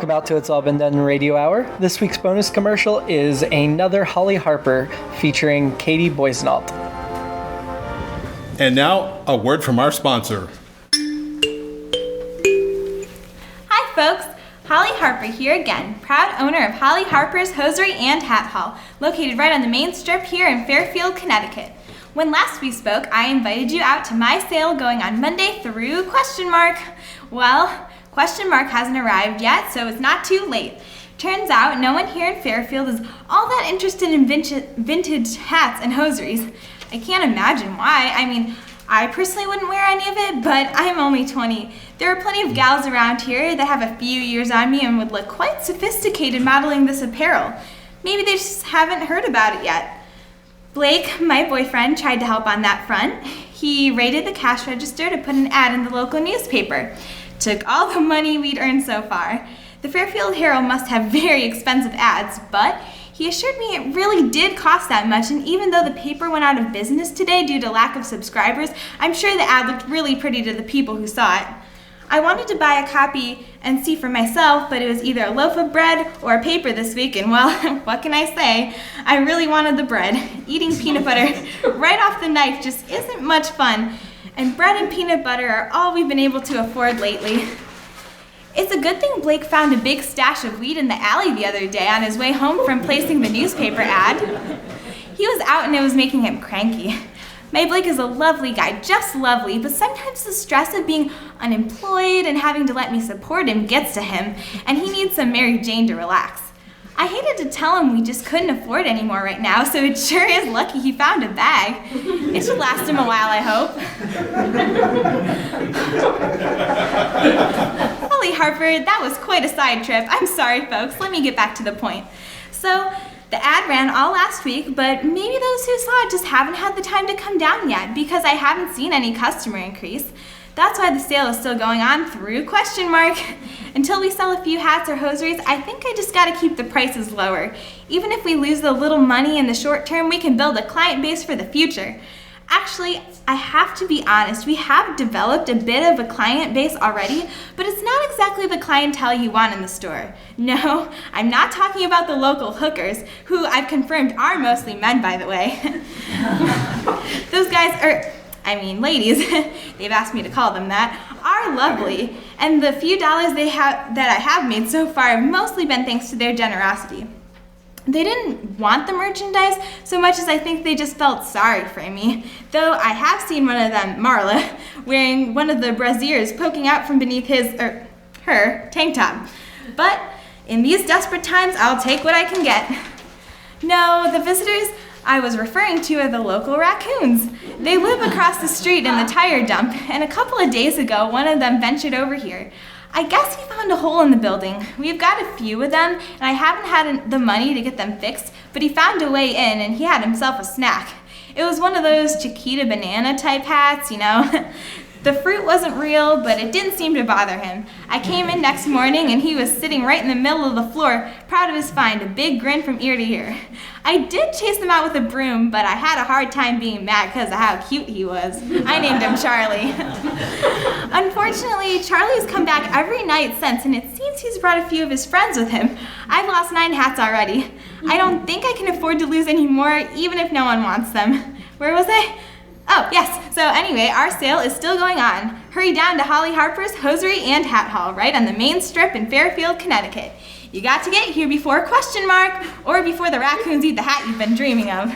welcome out to It's All Been Done Radio Hour. This week's bonus commercial is another Holly Harper featuring Katie Boissoneault. And now, a word from our sponsor. Hi folks, Holly Harper here again, proud owner of Holly Harper's Hosiery and Hat Haul, located right on the main strip here in Fairfield, Connecticut. When last we spoke, I invited you out to my sale going on Monday through ? Well, ? hasn't arrived yet, so it's not too late. Turns out no one here in Fairfield is all that interested in vintage hats and hosieries. I can't imagine why. I mean, I personally wouldn't wear any of it, but I'm only 20. There are plenty of gals around here that have a few years on me and would look quite sophisticated modeling this apparel. Maybe they just haven't heard about it yet. Blake, my boyfriend, tried to help on that front. He raided the cash register to put an ad in the local newspaper. Took all the money we'd earned so far. The Fairfield Herald must have very expensive ads, but he assured me it really did cost that much, and even though the paper went out of business today due to lack of subscribers, I'm sure the ad looked really pretty to the people who saw it. I wanted to buy a copy and see for myself, but it was either a loaf of bread or a paper this week, and well, what can I say? I really wanted the bread. Eating peanut butter right off the knife just isn't much fun, and bread and peanut butter are all we've been able to afford lately. It's a good thing Blake found a big stash of weed in the alley the other day on his way home from placing the newspaper ad. He was out and it was making him cranky. My Blake is a lovely guy, just lovely, but sometimes the stress of being unemployed and having to let me support him gets to him, and he needs some Mary Jane to relax. I hated to tell him we just couldn't afford any more right now, so it sure is lucky he found a bag. It should last him a while, I hope. Holly Harper, that was quite a side trip. I'm sorry, folks. Let me get back to the point. So, the ad ran all last week, but maybe those who saw it just haven't had the time to come down yet because I haven't seen any customer increase. That's why the sale is still going on through ? Until we sell a few hats or hosieries, I think I just gotta keep the prices lower. Even if we lose a little money in the short term, we can build a client base for the future. Actually, I have to be honest, we have developed a bit of a client base already, but it's not exactly the clientele you want in the store. No, I'm not talking about the local hookers, who I've confirmed are mostly men, by the way. Those guys are, ladies, they've asked me to call them that, are lovely, and the few dollars that I have made so far have mostly been thanks to their generosity. They didn't want the merchandise so much as I think they just felt sorry for me. Though I have seen one of them, Marla, wearing one of the brassieres poking out from beneath her tank top. But in these desperate times, I'll take what I can get. No, the visitors I was referring to are the local raccoons. They live across the street in the tire dump, and a couple of days ago, one of them ventured over here. I guess he found a hole in the building. We've got a few of them, and I haven't had the money to get them fixed, but he found a way in, and he had himself a snack. It was one of those Chiquita banana type hats, you know. The fruit wasn't real, but it didn't seem to bother him. I came in next morning, and he was sitting right in the middle of the floor, proud of his find, a big grin from ear to ear. I did chase him out with a broom, but I had a hard time being mad because of how cute he was. I named him Charlie. Unfortunately, Charlie's come back every night since, and it seems he's brought a few of his friends with him. I've lost 9 hats already. I don't think I can afford to lose any more, even if no one wants them. Where was I? Oh, yes. So anyway, our sale is still going on. Hurry down to Holly Harper's Hosiery and Hat Haul, right on the main strip in Fairfield, Connecticut. You got to get here before ? Or before the raccoons eat the hat you've been dreaming of.